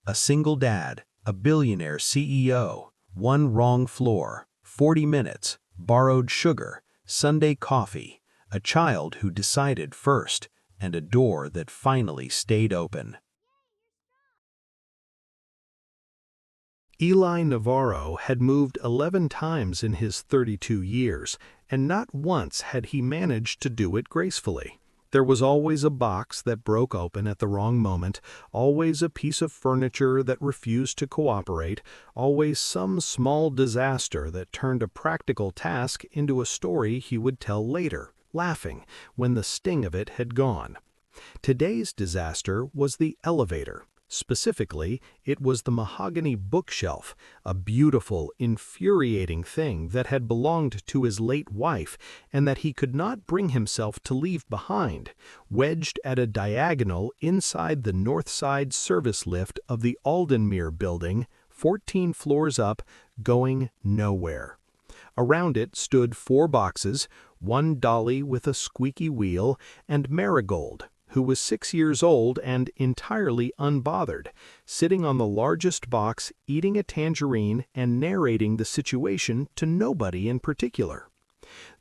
A single dad, a billionaire CEO, one wrong floor, 40 minutes, borrowed sugar, Sunday coffee, a child who decided first, and a door that finally stayed open. Eli Navarro had moved 11 times in his 32 years, and not once had he managed to do it gracefully. There was always a box that broke open at the wrong moment, always a piece of furniture that refused to cooperate, always some small disaster that turned a practical task into a story he would tell later, laughing, when the sting of it had gone. Today's disaster was the elevator. Specifically, it was the mahogany bookshelf, a beautiful, infuriating thing that had belonged to his late wife and that he could not bring himself to leave behind, wedged at a diagonal inside the north side service lift of the Aldenmere building, 14 floors up, going nowhere. Around it stood 4 boxes, one dolly with a squeaky wheel, and Marigold, who was 6 years old and entirely unbothered, sitting on the largest box, eating a tangerine and narrating the situation to nobody in particular.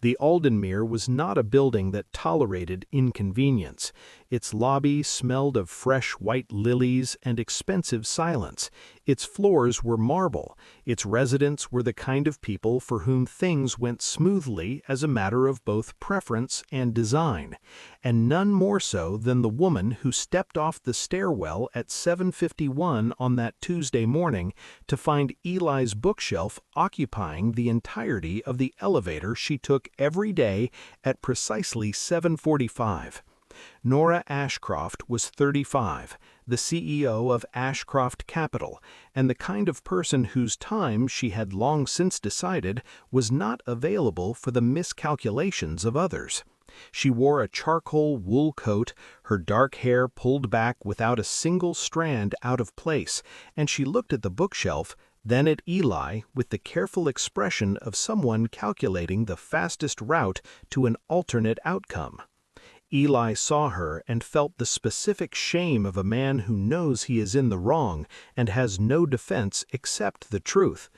The Aldenmere was not a building that tolerated inconvenience. Its lobby smelled of fresh white lilies and expensive silence. Its floors were marble. Its residents were the kind of people for whom things went smoothly as a matter of both preference and design, and none more so than the woman who stepped off the stairwell at 7:51 on that Tuesday morning to find Eli's bookshelf occupying the entirety of the elevator she took every day at precisely 7:45. Nora Ashcroft was 35, the CEO of Ashcroft Capital, and the kind of person whose time she had long since decided was not available for the miscalculations of others. She wore a charcoal wool coat, her dark hair pulled back without a single strand out of place, and she looked at the bookshelf, then at Eli with the careful expression of someone calculating the fastest route to an alternate outcome. Eli saw her and felt the specific shame of a man who knows he is in the wrong and has no defense except the truth.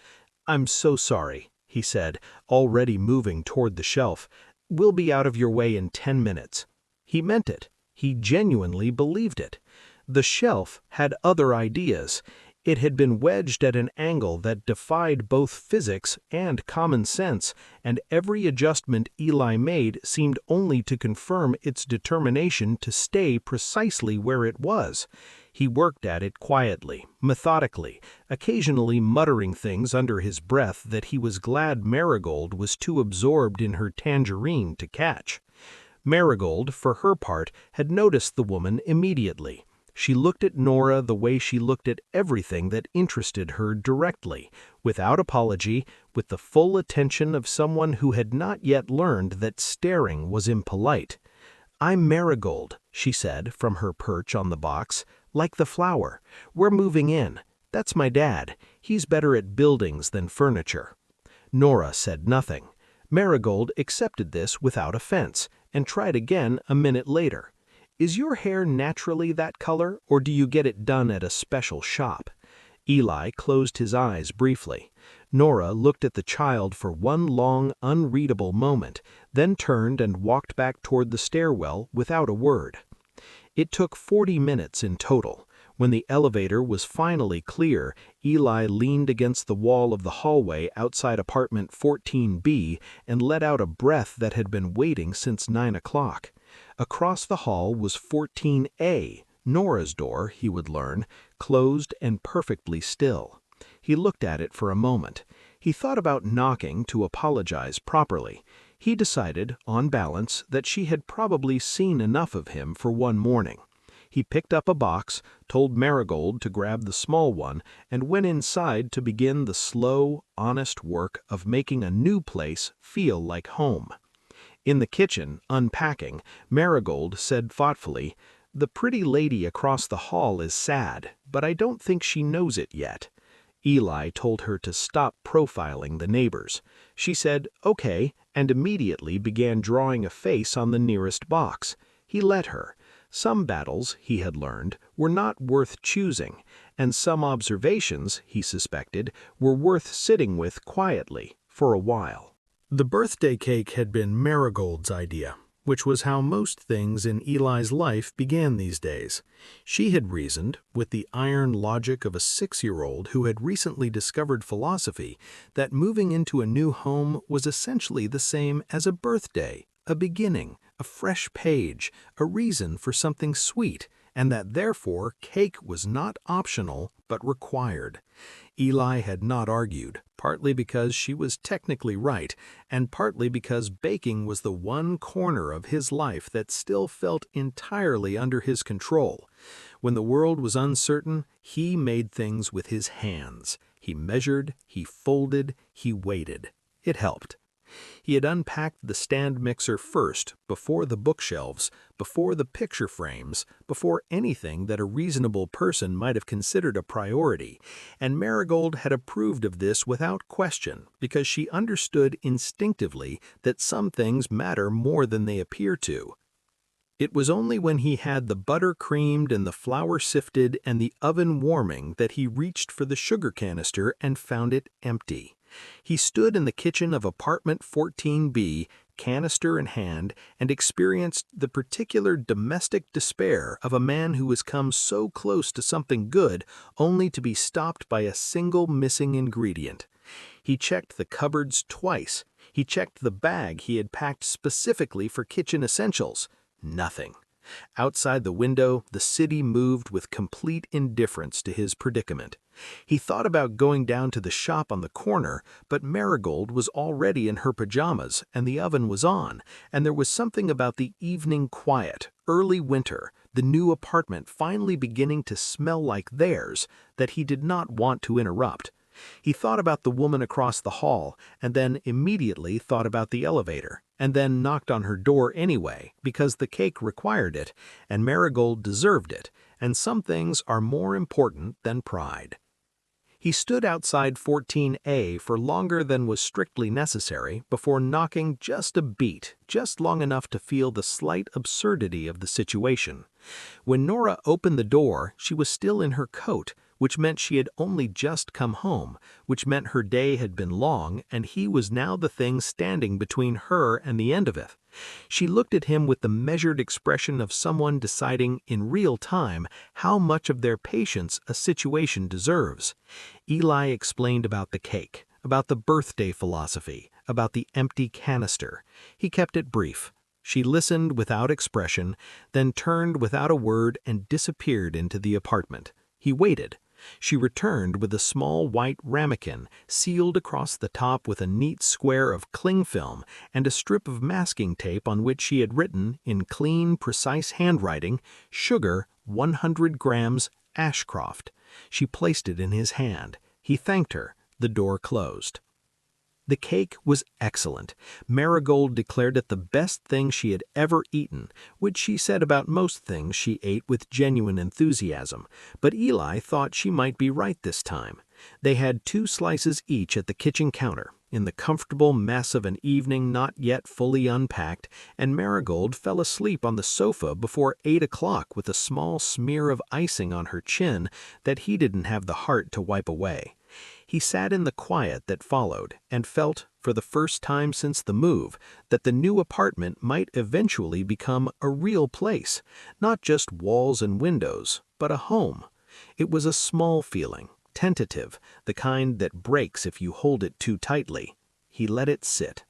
"I'm so sorry," he said, already moving toward the shelf. "We'll be out of your way in 10 minutes." He meant it. He genuinely believed it. The shelf had other ideas. It had been wedged at an angle that defied both physics and common sense, and every adjustment Eli made seemed only to confirm its determination to stay precisely where it was. He worked at it quietly, methodically, occasionally muttering things under his breath that he was glad Marigold was too absorbed in her tangerine to catch. Marigold, for her part, had noticed the woman immediately. She looked at Nora the way she looked at everything that interested her directly, without apology, with the full attention of someone who had not yet learned that staring was impolite. "I'm Marigold," she said from her perch on the box, "like the flower. We're moving in. That's my dad. He's better at buildings than furniture." Nora said nothing. Marigold accepted this without offense, and tried again a minute later. "Is your hair naturally that color, or do you get it done at a special shop?" Eli closed his eyes briefly. Nora looked at the child for one long, unreadable moment, then turned and walked back toward the stairwell without a word. It took 40 minutes in total. When the elevator was finally clear, Eli leaned against the wall of the hallway outside apartment 14B and let out a breath that had been waiting since 9 o'clock. Across the hall was 14A, Nora's door, he would learn, closed and perfectly still. He looked at it for a moment. He thought about knocking to apologize properly. He decided, on balance, that she had probably seen enough of him for one morning. He picked up a box, told Marigold to grab the small one, and went inside to begin the slow, honest work of making a new place feel like home. In the kitchen, unpacking, Marigold said thoughtfully, "The pretty lady across the hall is sad, but I don't think she knows it yet." Eli told her to stop profiling the neighbors. She said, "Okay," and immediately began drawing a face on the nearest box. He let her. Some battles, he had learned, were not worth choosing, and some observations, he suspected, were worth sitting with quietly for a while. The birthday cake had been Marigold's idea, which was how most things in Eli's life began these days. She had reasoned, with the iron logic of a 6-year-old who had recently discovered philosophy, that moving into a new home was essentially the same as a birthday, a beginning, a fresh page, a reason for something sweet, and that therefore cake was not optional but required. Eli had not argued, partly because she was technically right, and partly because baking was the one corner of his life that still felt entirely under his control. When the world was uncertain, he made things with his hands. He measured, he folded, he waited. It helped. He had unpacked the stand mixer first, before the bookshelves, before the picture frames, before anything that a reasonable person might have considered a priority, and Marigold had approved of this without question because she understood instinctively that some things matter more than they appear to. It was only when he had the butter creamed and the flour sifted and the oven warming that he reached for the sugar canister and found it empty. He stood in the kitchen of apartment 14B, canister in hand, and experienced the particular domestic despair of a man who has come so close to something good only to be stopped by a single missing ingredient. He checked the cupboards twice. He checked the bag he had packed specifically for kitchen essentials. Nothing. Outside the window, the city moved with complete indifference to his predicament. He thought about going down to the shop on the corner, but Marigold was already in her pajamas, and the oven was on, and there was something about the evening quiet, early winter, the new apartment finally beginning to smell like theirs, that he did not want to interrupt. He thought about the woman across the hall, and then immediately thought about the elevator, and then knocked on her door anyway, because the cake required it, and Marigold deserved it, and some things are more important than pride. He stood outside 14A for longer than was strictly necessary before knocking just a beat, just long enough to feel the slight absurdity of the situation. When Nora opened the door, she was still in her coat, which meant she had only just come home, which meant her day had been long, and he was now the thing standing between her and the end of it. She looked at him with the measured expression of someone deciding in real time how much of their patience a situation deserves. Eli explained about the cake, about the birthday philosophy, about the empty canister. He kept it brief. She listened without expression, then turned without a word and disappeared into the apartment. He waited. She returned with a small white ramekin, sealed across the top with a neat square of cling film and a strip of masking tape on which she had written, in clean, precise handwriting, "Sugar, 100 grams, Ashcroft." She placed it in his hand. He thanked her. The door closed. The cake was excellent. Marigold declared it the best thing she had ever eaten, which she said about most things she ate with genuine enthusiasm, but Eli thought she might be right this time. They had 2 slices each at the kitchen counter, in the comfortable mess of an evening not yet fully unpacked, and Marigold fell asleep on the sofa before 8 o'clock with a small smear of icing on her chin that he didn't have the heart to wipe away. He sat in the quiet that followed and felt, for the first time since the move, that the new apartment might eventually become a real place, not just walls and windows, but a home. It was a small feeling, tentative, the kind that breaks if you hold it too tightly. He let it sit.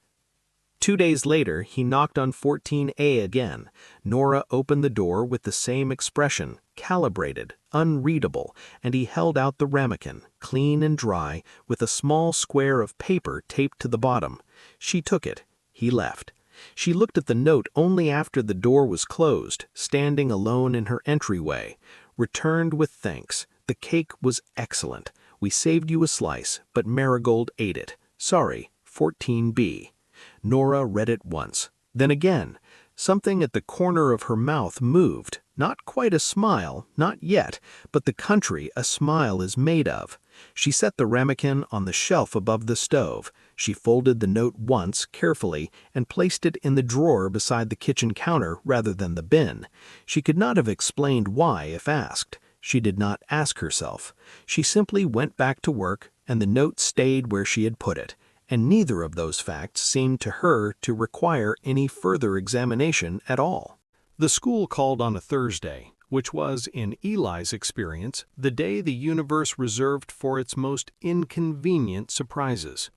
2 days later, he knocked on 14A again. Nora opened the door with the same expression, calibrated, unreadable, and he held out the ramekin, clean and dry, with a small square of paper taped to the bottom. She took it. He left. She looked at the note only after the door was closed, standing alone in her entryway. Returned with thanks. The cake was excellent. We saved you a slice, but Marigold ate it. Sorry, 14B. Nora read it once. Then again. Something at the corner of her mouth moved. Not quite a smile, not yet, but the country a smile is made of. She set the ramekin on the shelf above the stove. She folded the note once, carefully, and placed it in the drawer beside the kitchen counter rather than the bin. She could not have explained why if asked. She did not ask herself. She simply went back to work, and the note stayed where she had put it, and neither of those facts seemed to her to require any further examination at all. The school called on a Thursday, which was, in Eli's experience, the day the universe reserved for its most inconvenient surprises.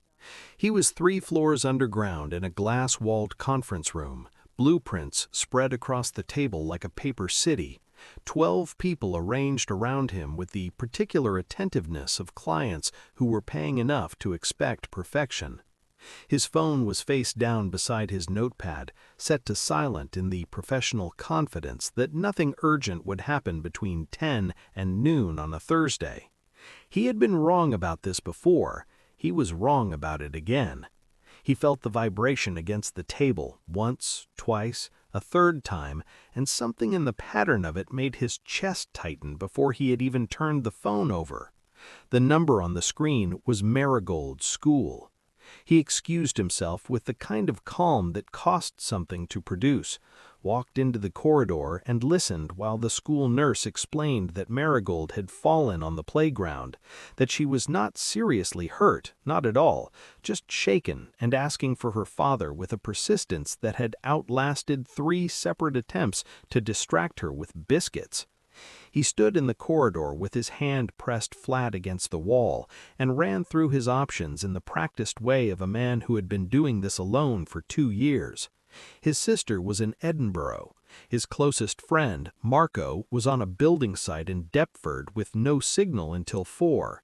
He was 3 floors underground in a glass-walled conference room, blueprints spread across the table like a paper city, 12 people arranged around him with the particular attentiveness of clients who were paying enough to expect perfection. His phone was face down beside his notepad, set to silent in the professional confidence that nothing urgent would happen between 10 and noon on a Thursday. He had been wrong about this before. He was wrong about it again. He felt the vibration against the table once, twice, a third time, and something in the pattern of it made his chest tighten before he had even turned the phone over. The number on the screen was Marigold School. He excused himself with the kind of calm that cost something to produce, walked into the corridor and listened while the school nurse explained that Marigold had fallen on the playground, that she was not seriously hurt, not at all, just shaken and asking for her father with a persistence that had outlasted 3 separate attempts to distract her with biscuits. He stood in the corridor with his hand pressed flat against the wall and ran through his options in the practiced way of a man who had been doing this alone for 2 years. His sister was in Edinburgh. His closest friend, Marco, was on a building site in Deptford with no signal until 4.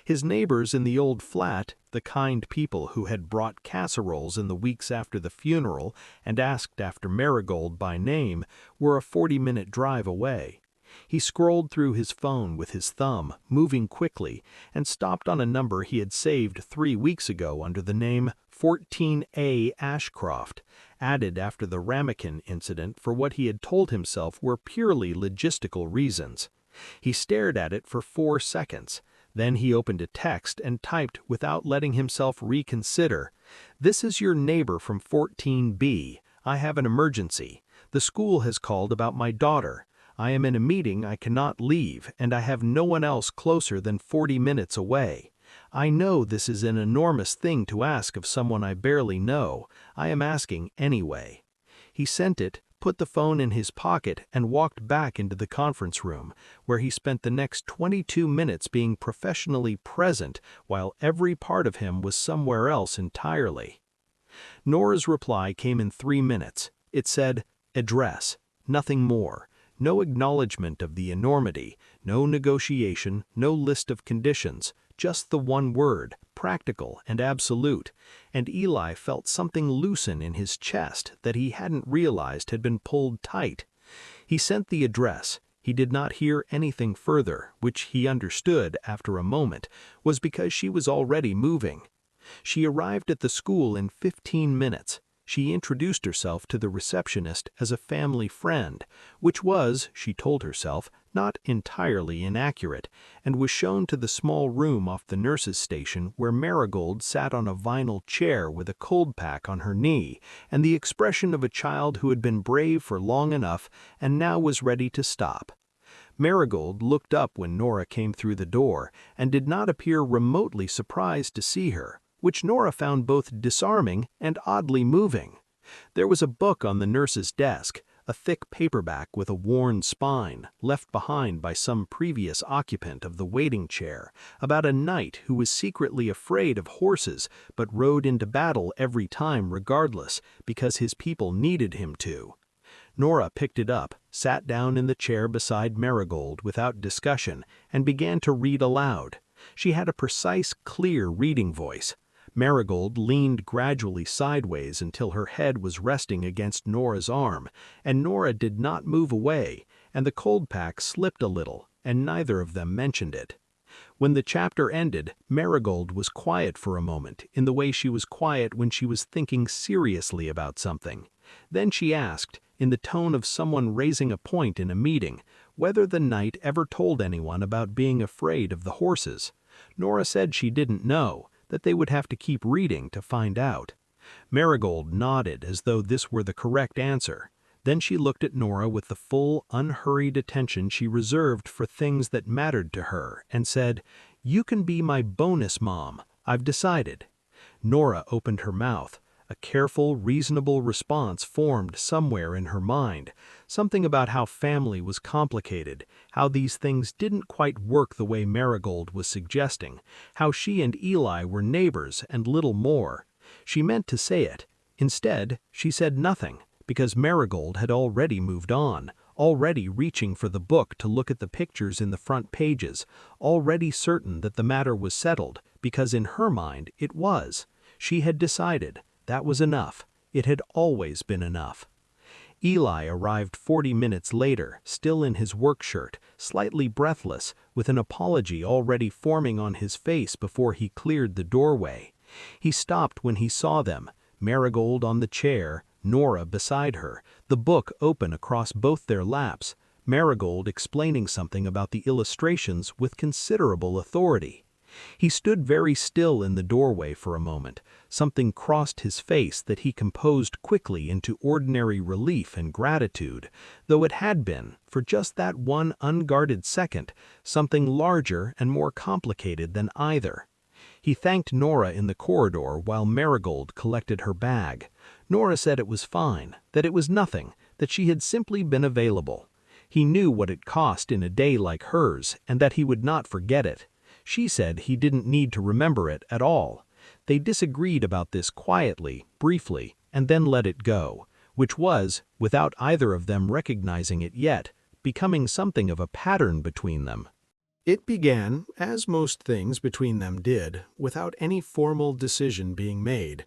His neighbors in the old flat, the kind people who had brought casseroles in the weeks after the funeral and asked after Marigold by name, were a 40-minute drive away. He scrolled through his phone with his thumb, moving quickly, and stopped on a number he had saved 3 weeks ago under the name 14A Ashcroft, added after the ramekin incident for what he had told himself were purely logistical reasons. He stared at it for 4 seconds. Then he opened a text and typed without letting himself reconsider. "This is your neighbor from 14B. I have an emergency. The school has called about my daughter. I am in a meeting I cannot leave, and I have no one else closer than 40 minutes away. I know this is an enormous thing to ask of someone I barely know. I am asking anyway." He sent it, put the phone in his pocket, and walked back into the conference room, where he spent the next 22 minutes being professionally present while every part of him was somewhere else entirely. Nora's reply came in 3 minutes. It said, "Address," nothing more. No acknowledgement of the enormity, no negotiation, no list of conditions, just the one word, practical and absolute, and Eli felt something loosen in his chest that he hadn't realized had been pulled tight. He sent the address. He did not hear anything further, which he understood after a moment was because she was already moving. She arrived at the school in 15 minutes. She introduced herself to the receptionist as a family friend, which was, she told herself, not entirely inaccurate, and was shown to the small room off the nurse's station where Marigold sat on a vinyl chair with a cold pack on her knee and the expression of a child who had been brave for long enough and now was ready to stop. Marigold looked up when Nora came through the door and did not appear remotely surprised to see her, which Nora found both disarming and oddly moving. There was a book on the nurse's desk, a thick paperback with a worn spine, left behind by some previous occupant of the waiting chair, about a knight who was secretly afraid of horses but rode into battle every time regardless, because his people needed him to. Nora picked it up, sat down in the chair beside Marigold without discussion, and began to read aloud. She had a precise, clear reading voice. Marigold leaned gradually sideways until her head was resting against Nora's arm, and Nora did not move away, and the cold pack slipped a little, and neither of them mentioned it. When the chapter ended, Marigold was quiet for a moment in the way she was quiet when she was thinking seriously about something. Then she asked, in the tone of someone raising a point in a meeting, whether the knight ever told anyone about being afraid of the horses. Nora said she didn't know, that they would have to keep reading to find out. Marigold nodded as though this were the correct answer. Then she looked at Nora with the full, unhurried attention she reserved for things that mattered to her and said, "You can be my bonus mom. I've decided." Nora opened her mouth. A careful, reasonable response formed somewhere in her mind. Something about how family was complicated, how these things didn't quite work the way Marigold was suggesting, how she and Eli were neighbors and little more. She meant to say it. Instead, she said nothing, because Marigold had already moved on, already reaching for the book to look at the pictures in the front pages, already certain that the matter was settled, because in her mind it was. She had decided. That was enough. It had always been enough. Eli arrived 40 minutes later, still in his work shirt, slightly breathless, with an apology already forming on his face before he cleared the doorway. He stopped when he saw them, Marigold on the chair, Nora beside her, the book open across both their laps, Marigold explaining something about the illustrations with considerable authority. He stood very still in the doorway for a moment. Something crossed his face that he composed quickly into ordinary relief and gratitude, though it had been, for just that one unguarded second, something larger and more complicated than either. He thanked Nora in the corridor while Marigold collected her bag. Nora said it was fine, that it was nothing, that she had simply been available. He knew what it cost in a day like hers and that he would not forget it. She said he didn't need to remember it at all. They disagreed about this quietly, briefly, and then let it go, which was, without either of them recognizing it yet, becoming something of a pattern between them. It began, as most things between them did, without any formal decision being made.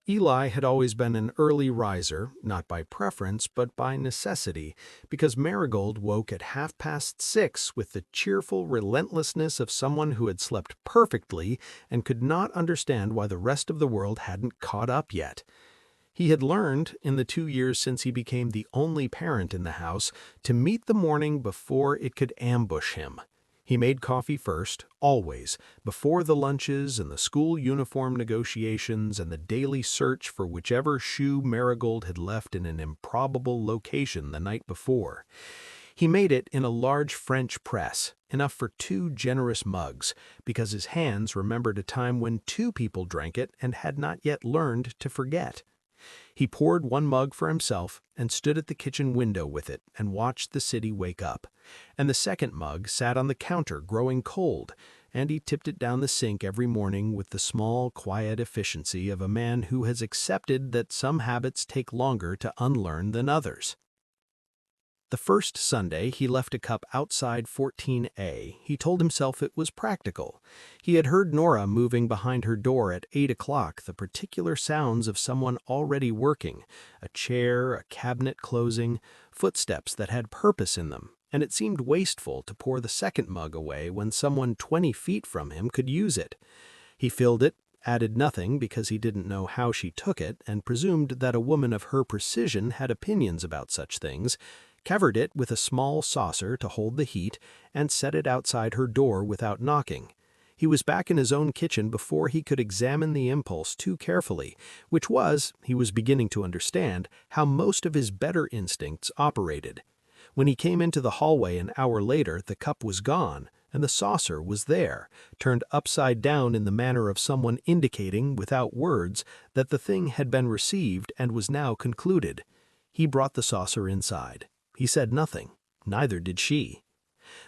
Eli had always been an early riser, not by preference but by necessity, because Marigold woke at 6:30 with the cheerful relentlessness of someone who had slept perfectly and could not understand why the rest of the world hadn't caught up yet. He had learned, in the 2 years since he became the only parent in the house, to meet the morning before it could ambush him. He made coffee first, always, before the lunches and the school uniform negotiations and the daily search for whichever shoe Marigold had left in an improbable location the night before. He made it in a large French press, enough for 2 generous mugs, because his hands remembered a time when 2 people drank it and had not yet learned to forget. He poured 1 mug for himself and stood at the kitchen window with it and watched the city wake up. And the second mug sat on the counter growing cold, and he tipped it down the sink every morning with the small, quiet efficiency of a man who has accepted that some habits take longer to unlearn than others. The first Sunday he left a cup outside 14A, he told himself it was practical. He had heard Nora moving behind her door at 8 o'clock, the particular sounds of someone already working, a chair, a cabinet closing, footsteps that had purpose in them, and it seemed wasteful to pour the second mug away when someone 20 feet from him could use it. He filled it, added nothing because he didn't know how she took it and presumed that a woman of her precision had opinions about such things, covered it with a small saucer to hold the heat, and set it outside her door without knocking. He was back in his own kitchen before he could examine the impulse too carefully, which was, he was beginning to understand, how most of his better instincts operated. When he came into the hallway an hour later, the cup was gone, and the saucer was there, turned upside down in the manner of someone indicating, without words, that the thing had been received and was now concluded. He brought the saucer inside. He said nothing. Neither did she.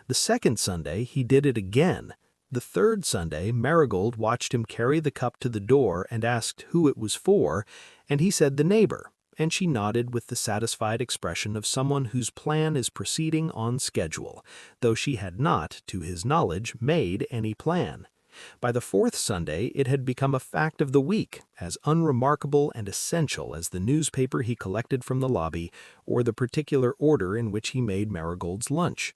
The second Sunday he did it again. The third Sunday Marigold watched him carry the cup to the door and asked who it was for, and he said the neighbor, and she nodded with the satisfied expression of someone whose plan is proceeding on schedule, though she had not, to his knowledge, made any plan. By the fourth Sunday it had become a fact of the week, as unremarkable and essential as the newspaper he collected from the lobby or the particular order in which he made Marigold's lunch.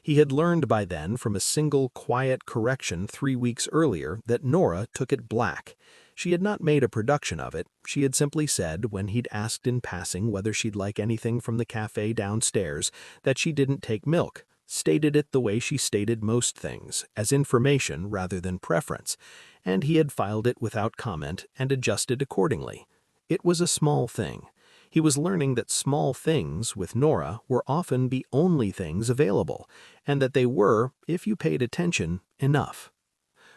He had learned by then from a single quiet correction 3 weeks earlier that Nora took it black. She had not made a production of it. She had simply said, when he'd asked in passing whether she'd like anything from the cafe downstairs, that she didn't take milk. stated it the way she stated most things, as information rather than preference, and he had filed it without comment and adjusted accordingly. It was a small thing. He was learning that small things with Nora were often the only things available, and that they were, if you paid attention, enough.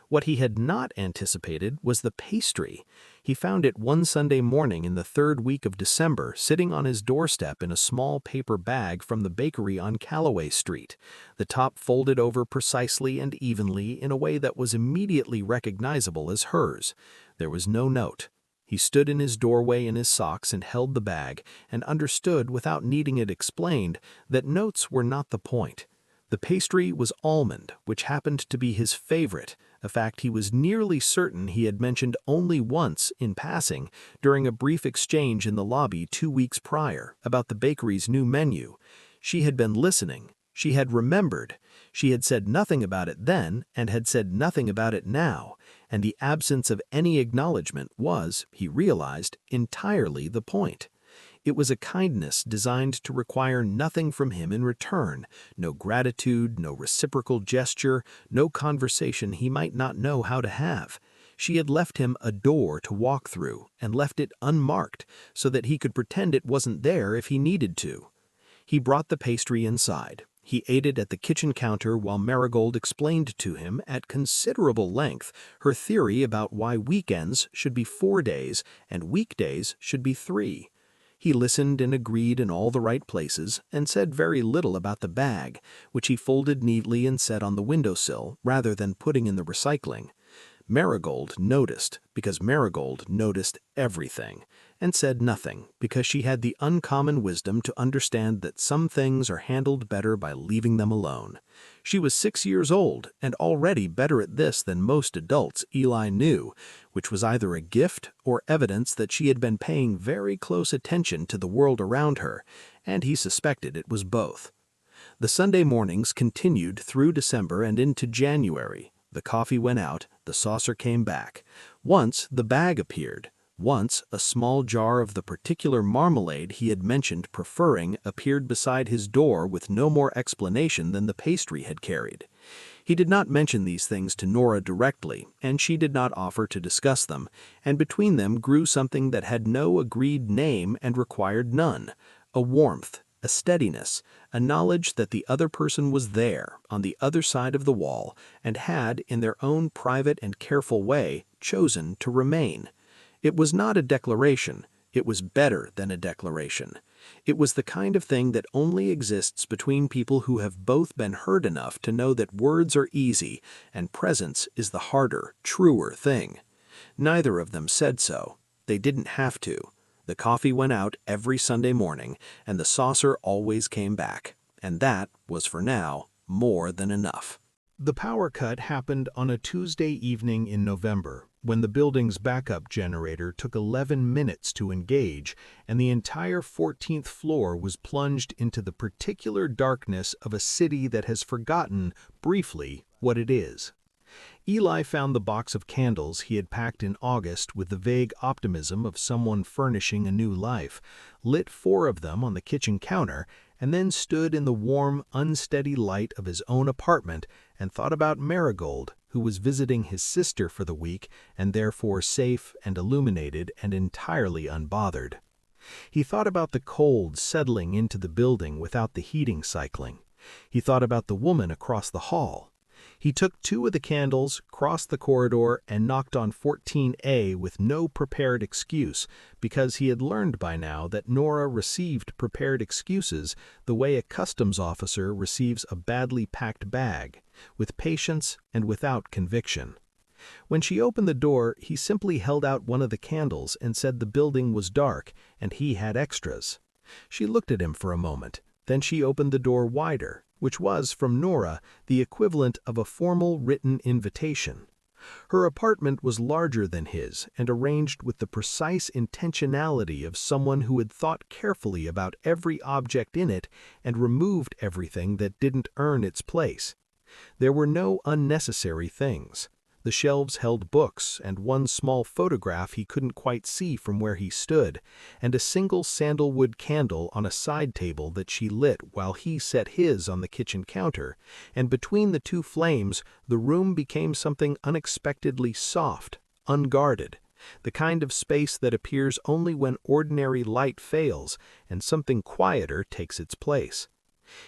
What he had not anticipated was the pastry. He found it one Sunday morning in the third week of December, sitting on his doorstep in a small paper bag from the bakery on Calloway Street, the top folded over precisely and evenly in a way that was immediately recognizable as hers. There was no note. He stood in his doorway in his socks and held the bag, and understood without needing it explained that notes were not the point. The pastry was almond, which happened to be his favorite, a fact he was nearly certain he had mentioned only once in passing during a brief exchange in the lobby 2 weeks prior about the bakery's new menu. She had been listening. She had remembered. She had said nothing about it then and had said nothing about it now, and the absence of any acknowledgement was, he realized, entirely the point. It was a kindness designed to require nothing from him in return, no gratitude, no reciprocal gesture, no conversation he might not know how to have. She had left him a door to walk through and left it unmarked so that he could pretend it wasn't there if he needed to. He brought the pastry inside. He ate it at the kitchen counter while Marigold explained to him at considerable length her theory about why weekends should be 4 days and weekdays should be 3. He listened and agreed in all the right places and said very little about the bag, which he folded neatly and set on the windowsill rather than putting in the recycling. Marigold noticed because Marigold noticed everything, and said nothing because she had the uncommon wisdom to understand that some things are handled better by leaving them alone. She was 6 years old and already better at this than most adults Eli knew, which was either a gift or evidence that she had been paying very close attention to the world around her, and he suspected it was both. The Sunday mornings continued through December and into January. The coffee went out, the saucer came back. Once the bag appeared. Once a small jar of the particular marmalade he had mentioned preferring appeared beside his door with no more explanation than the pastry had carried. He did not mention these things to Nora directly, and she did not offer to discuss them, and between them grew something that had no agreed name and required none: a warmth, a steadiness, a knowledge that the other person was there, on the other side of the wall, and had, in their own private and careful way, chosen to remain. It was not a declaration. It was better than a declaration. It was the kind of thing that only exists between people who have both been hurt enough to know that words are easy and presence is the harder, truer thing. Neither of them said so. They didn't have to. The coffee went out every Sunday morning, and the saucer always came back, and that was for now more than enough. The power cut happened on a Tuesday evening in November, when the building's backup generator took 11 minutes to engage, and the entire 14th floor was plunged into the particular darkness of a city that has forgotten, briefly, what it is. Eli found the box of candles he had packed in August with the vague optimism of someone furnishing a new life, lit 4 of them on the kitchen counter, and then stood in the warm, unsteady light of his own apartment and thought about Marigold, who was visiting his sister for the week and therefore safe and illuminated and entirely unbothered. He thought about the cold settling into the building without the heating cycling. He thought about the woman across the hall. He took 2 of the candles, crossed the corridor, and knocked on 14A with no prepared excuse, because he had learned by now that Nora received prepared excuses the way a customs officer receives a badly packed bag, with patience and without conviction. When she opened the door, he simply held out one of the candles and said the building was dark and he had extras. She looked at him for a moment. Then she opened the door wider, which was, from Nora, the equivalent of a formal written invitation. Her apartment was larger than his and arranged with the precise intentionality of someone who had thought carefully about every object in it and removed everything that didn't earn its place. There were no unnecessary things. The shelves held books and one small photograph he couldn't quite see from where he stood, and a single sandalwood candle on a side table that she lit while he set his on the kitchen counter, and between the two flames the room became something unexpectedly soft, unguarded, the kind of space that appears only when ordinary light fails and something quieter takes its place.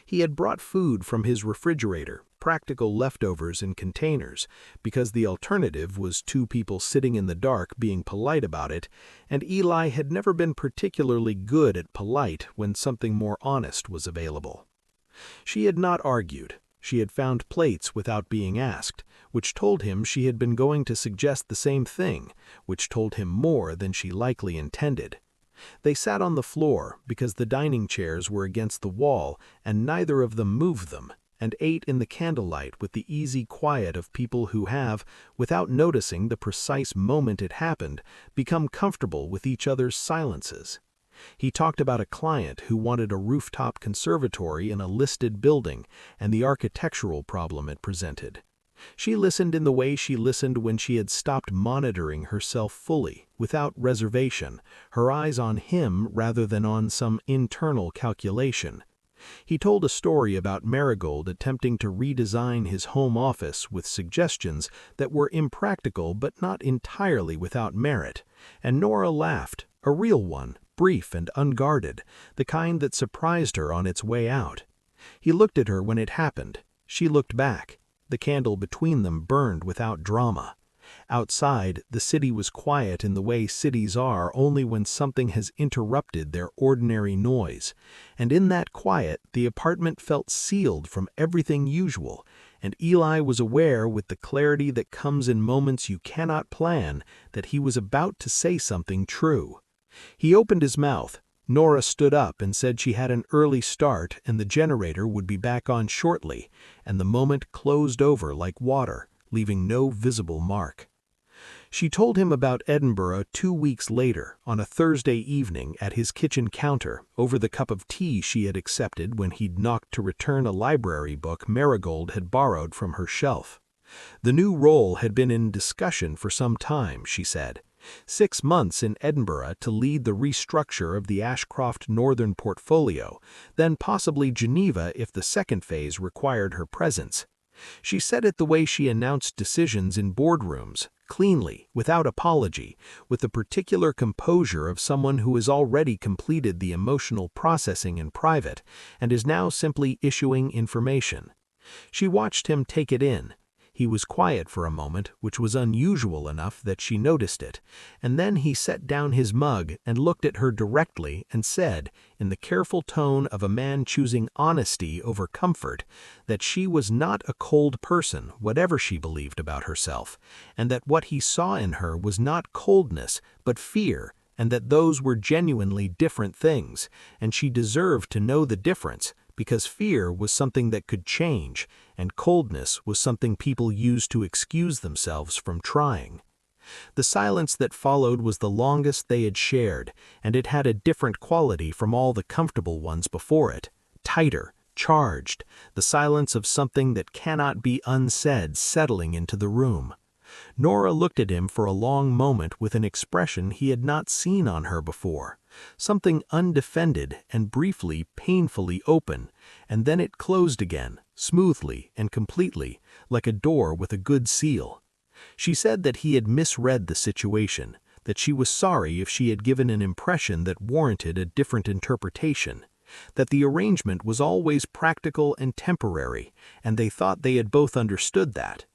He had brought food from his refrigerator, practical leftovers in containers, because the alternative was two people sitting in the dark being polite about it, and Eli had never been particularly good at polite when something more honest was available. She had not argued. She had found plates without being asked, which told him she had been going to suggest the same thing, which told him more than she likely intended. They sat on the floor because the dining chairs were against the wall and neither of them moved them, and ate in the candlelight with the easy quiet of people who have, without noticing the precise moment it happened, become comfortable with each other's silences. He talked about a client who wanted a rooftop conservatory in a listed building and the architectural problem it presented. She listened in the way she listened when she had stopped monitoring herself fully, without reservation, her eyes on him rather than on some internal calculation. He told a story about Marigold attempting to redesign his home office with suggestions that were impractical but not entirely without merit, and Nora laughed, a real one, brief and unguarded, the kind that surprised her on its way out. He looked at her when it happened. She looked back. The candle between them burned without drama. Outside, the city was quiet in the way cities are only when something has interrupted their ordinary noise, and in that quiet the apartment felt sealed from everything usual, and Eli was aware with the clarity that comes in moments you cannot plan that he was about to say something true. He opened his mouth. Nora stood up and said she had an early start and the generator would be back on shortly, and the moment closed over like water, leaving no visible mark. She told him about Edinburgh 2 weeks later, on a Thursday evening at his kitchen counter, over the cup of tea she had accepted when he'd knocked to return a library book Marigold had borrowed from her shelf. The new role had been in discussion for some time, she said. 6 months in Edinburgh to lead the restructure of the Ashcroft Northern portfolio, then possibly Geneva if the second phase required her presence. She said it the way she announced decisions in boardrooms, cleanly, without apology, with the particular composure of someone who has already completed the emotional processing in private and is now simply issuing information. She watched him take it in. He was quiet for a moment, which was unusual enough that she noticed it, and then he set down his mug and looked at her directly and said, in the careful tone of a man choosing honesty over comfort, that she was not a cold person, whatever she believed about herself, and that what he saw in her was not coldness, but fear, and that those were genuinely different things, and she deserved to know the difference, because fear was something that could change, and coldness was something people used to excuse themselves from trying. The silence that followed was the longest they had shared, and it had a different quality from all the comfortable ones before it, tighter, charged, the silence of something that cannot be unsaid settling into the room. Nora looked at him for a long moment with an expression he had not seen on her before, something undefended and briefly, painfully open, and then it closed again, smoothly and completely, like a door with a good seal. She said that he had misread the situation, that she was sorry if she had given an impression that warranted a different interpretation, that the arrangement was always practical and temporary, and they thought they had both understood that.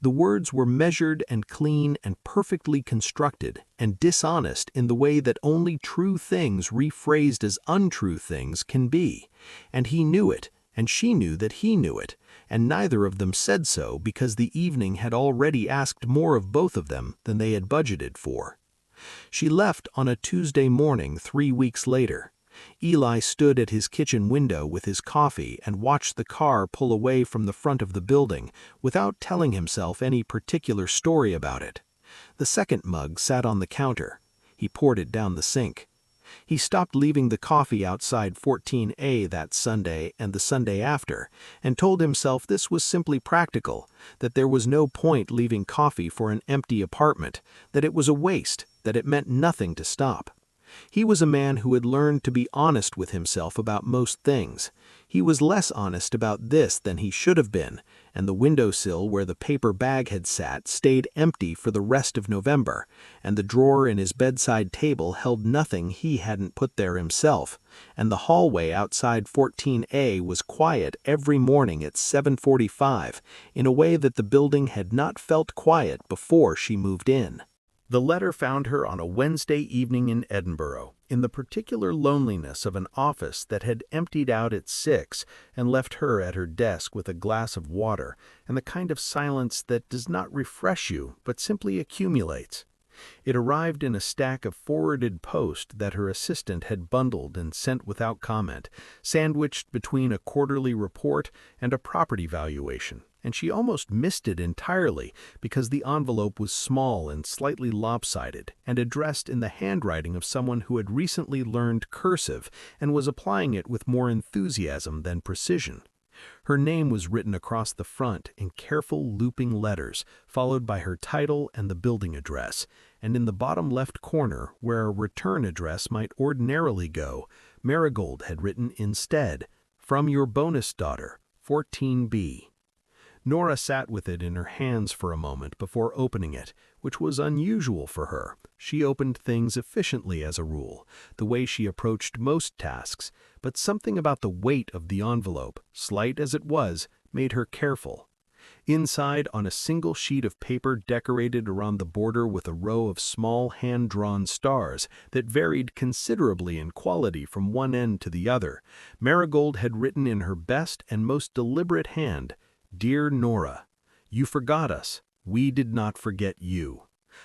The words were measured and clean and perfectly constructed and dishonest in the way that only true things rephrased as untrue things can be, and he knew it, and she knew that he knew it, and neither of them said so because the evening had already asked more of both of them than they had budgeted for. She left on a Tuesday morning 3 weeks later. Eli stood at his kitchen window with his coffee and watched the car pull away from the front of the building without telling himself any particular story about it. The second mug sat on the counter. He poured it down the sink. He stopped leaving the coffee outside 14A that Sunday and the Sunday after, and told himself this was simply practical, that there was no point leaving coffee for an empty apartment, that it was a waste, that it meant nothing to stop. He was a man who had learned to be honest with himself about most things. He was less honest about this than he should have been, and the windowsill where the paper bag had sat stayed empty for the rest of November, and the drawer in his bedside table held nothing he hadn't put there himself, and the hallway outside 14A was quiet every morning at 7:45 in a way that the building had not felt quiet before she moved in. The letter found her on a Wednesday evening in Edinburgh, in the particular loneliness of an office that had emptied out at 6 and left her at her desk with a glass of water and the kind of silence that does not refresh you but simply accumulates. It arrived in a stack of forwarded post that her assistant had bundled and sent without comment, sandwiched between a quarterly report and a property valuation, and she almost missed it entirely because the envelope was small and slightly lopsided and addressed in the handwriting of someone who had recently learned cursive and was applying it with more enthusiasm than precision. Her name was written across the front in careful looping letters, followed by her title and the building address, and in the bottom left corner, where a return address might ordinarily go, Marigold had written instead, "From your bonus daughter, 14B." Nora sat with it in her hands for a moment before opening it, which was unusual for her. She opened things efficiently as a rule, the way she approached most tasks, but something about the weight of the envelope, slight as it was, made her careful. Inside, on a single sheet of paper decorated around the border with a row of small hand-drawn stars that varied considerably in quality from one end to the other, Marigold had written in her best and most deliberate hand, "Dear Nora, you forgot us. We did not forget you.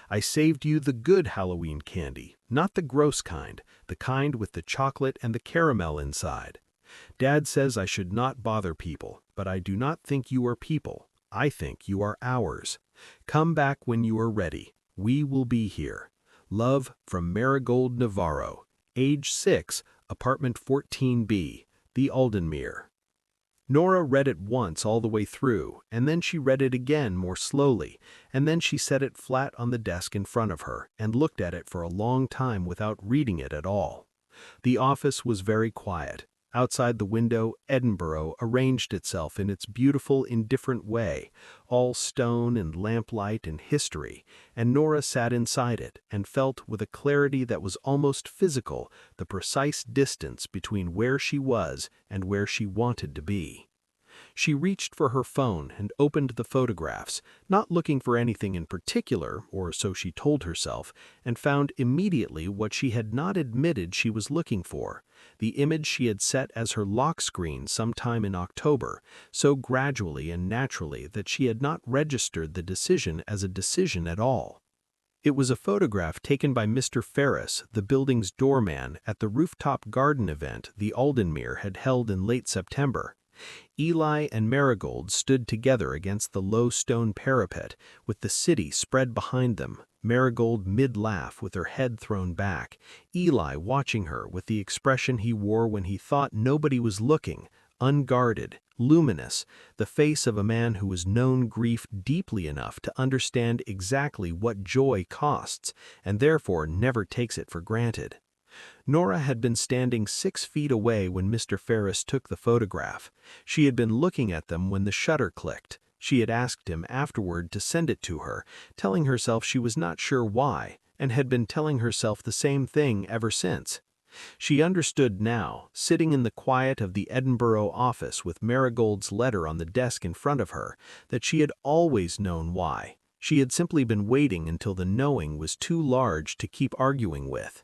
I saved you the good Halloween candy, not the gross kind, the kind with the chocolate and the caramel inside. Dad says I should not bother people, but I do not think you are people. I think you are ours. Come back when you are ready. We will be here. Love from Marigold Navarro, age 6, apartment 14B, the Aldenmere." Nora read it once all the way through, and then she read it again more slowly, and then she set it flat on the desk in front of her and looked at it for a long time without reading it at all. The office was very quiet. Outside the window, Edinburgh arranged itself in its beautiful, indifferent way, all stone and lamplight and history, and Nora sat inside it and felt with a clarity that was almost physical the precise distance between where she was and where she wanted to be. She reached for her phone and opened the photographs, not looking for anything in particular, or so she told herself, and found immediately what she had not admitted she was looking for, the image she had set as her lock screen sometime in October, so gradually and naturally that she had not registered the decision as a decision at all. It was a photograph taken by Mr. Ferris, the building's doorman, at the rooftop garden event the Aldenmere had held in late September. Eli and Marigold stood together against the low stone parapet, with the city spread behind them, Marigold mid-laugh with her head thrown back, Eli watching her with the expression he wore when he thought nobody was looking, unguarded, luminous, the face of a man who has known grief deeply enough to understand exactly what joy costs, and therefore never takes it for granted. Nora had been standing 6 feet away when Mr. Ferris took the photograph. She had been looking at them when the shutter clicked. She had asked him afterward to send it to her, telling herself she was not sure why, and had been telling herself the same thing ever since. She understood now, sitting in the quiet of the Edinburgh office with Marigold's letter on the desk in front of her, that she had always known why. She had simply been waiting until the knowing was too large to keep arguing with.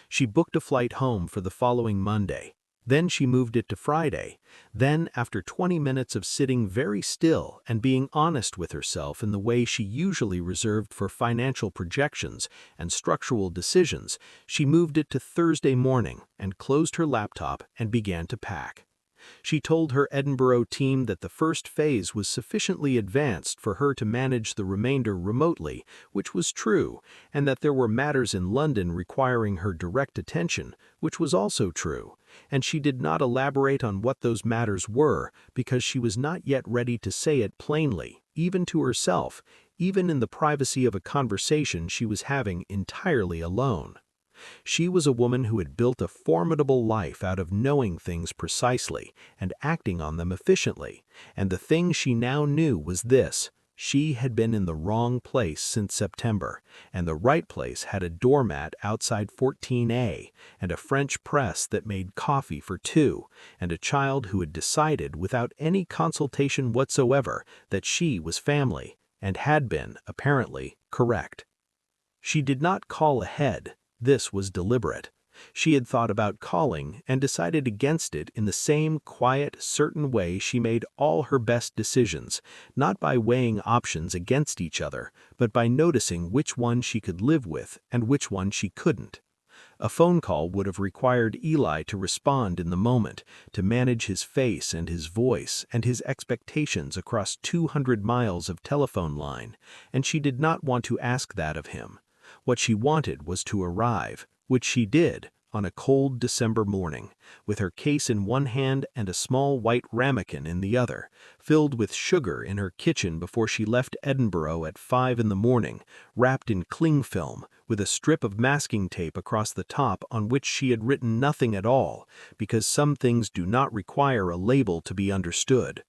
She booked a flight home for the following Monday. Then she moved it to Friday. Then, after 20 minutes of sitting very still and being honest with herself in the way she usually reserved for financial projections and structural decisions, she moved it to Thursday morning and closed her laptop and began to pack. She told her Edinburgh team that the first phase was sufficiently advanced for her to manage the remainder remotely, which was true, and that there were matters in London requiring her direct attention, which was also true, and she did not elaborate on what those matters were because she was not yet ready to say it plainly, even to herself, even in the privacy of a conversation she was having entirely alone. She was a woman who had built a formidable life out of knowing things precisely and acting on them efficiently, and the thing she now knew was this: she had been in the wrong place since September, and the right place had a doormat outside 14A, and a French press that made coffee for two, and a child who had decided without any consultation whatsoever that she was family, and had been, apparently, correct. She did not call ahead. This was deliberate. She had thought about calling and decided against it in the same quiet, certain way she made all her best decisions, not by weighing options against each other, but by noticing which one she could live with and which one she couldn't. A phone call would have required Eli to respond in the moment, to manage his face and his voice and his expectations across 200 miles of telephone line, and she did not want to ask that of him. What she wanted was to arrive, which she did, on a cold December morning, with her case in one hand and a small white ramekin in the other, filled with sugar in her kitchen before she left Edinburgh at 5 in the morning, wrapped in cling film, with a strip of masking tape across the top on which she had written nothing at all, because some things do not require a label to be understood.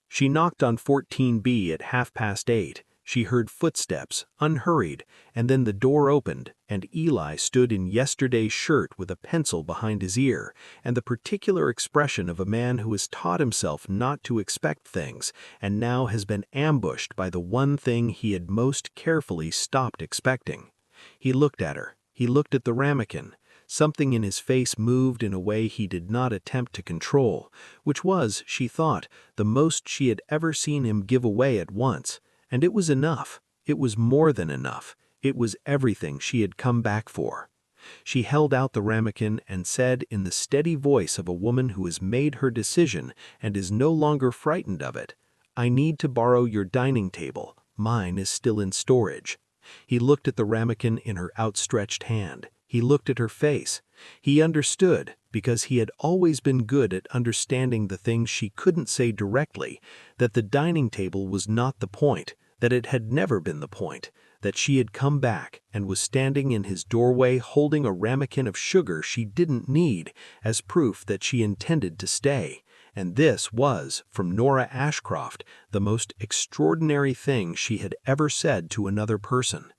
She knocked on 14B at 8:30. She heard footsteps, unhurried, and then the door opened, and Eli stood in yesterday's shirt with a pencil behind his ear, and the particular expression of a man who has taught himself not to expect things, and now has been ambushed by the one thing he had most carefully stopped expecting. He looked at her. He looked at the ramekin. Something in his face moved in a way he did not attempt to control, which was, she thought, the most she had ever seen him give away at once. And it was enough. It was more than enough. It was everything she had come back for. She held out the ramekin and said in the steady voice of a woman who has made her decision and is no longer frightened of it, "I need to borrow your dining table. Mine is still in storage." He looked at the ramekin in her outstretched hand. He looked at her face. He understood, because he had always been good at understanding the things she couldn't say directly, that the dining table was not the point, that it had never been the point, that she had come back and was standing in his doorway holding a ramekin of sugar she didn't need as proof that she intended to stay. And this was, from Nora Ashcroft, the most extraordinary thing she had ever said to another person.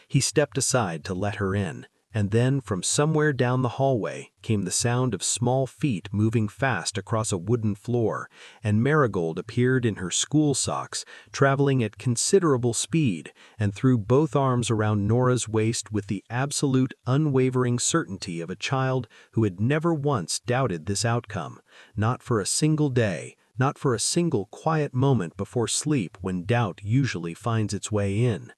He stepped aside to let her in. And then from somewhere down the hallway came the sound of small feet moving fast across a wooden floor, and Marigold appeared in her school socks, traveling at considerable speed, and threw both arms around Nora's waist with the absolute, unwavering certainty of a child who had never once doubted this outcome, not for a single day, not for a single quiet moment before sleep when doubt usually finds its way in.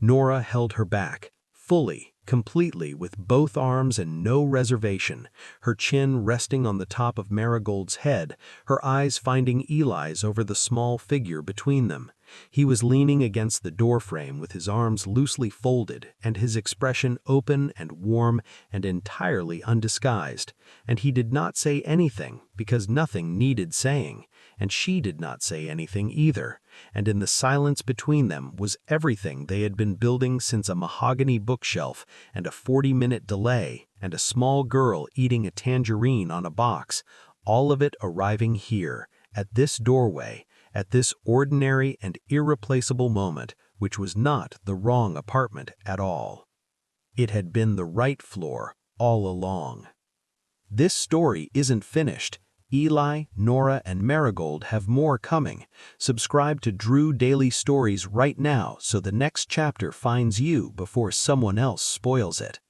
Nora held her back, fully, completely, with both arms and no reservation, her chin resting on the top of Marigold's head, her eyes finding Eli's over the small figure between them. He was leaning against the doorframe with his arms loosely folded and his expression open and warm and entirely undisguised, and he did not say anything because nothing needed saying, and she did not say anything either, and in the silence between them was everything they had been building since a mahogany bookshelf and a 40-minute delay and a small girl eating a tangerine on a box, all of it arriving here, at this doorway, at this ordinary and irreplaceable moment, which was not the wrong apartment at all. It had been the right floor all along. This story isn't finished. Eli, Nora, and Marigold have more coming. Subscribe to Drew Daily Stories right now so the next chapter finds you before someone else spoils it.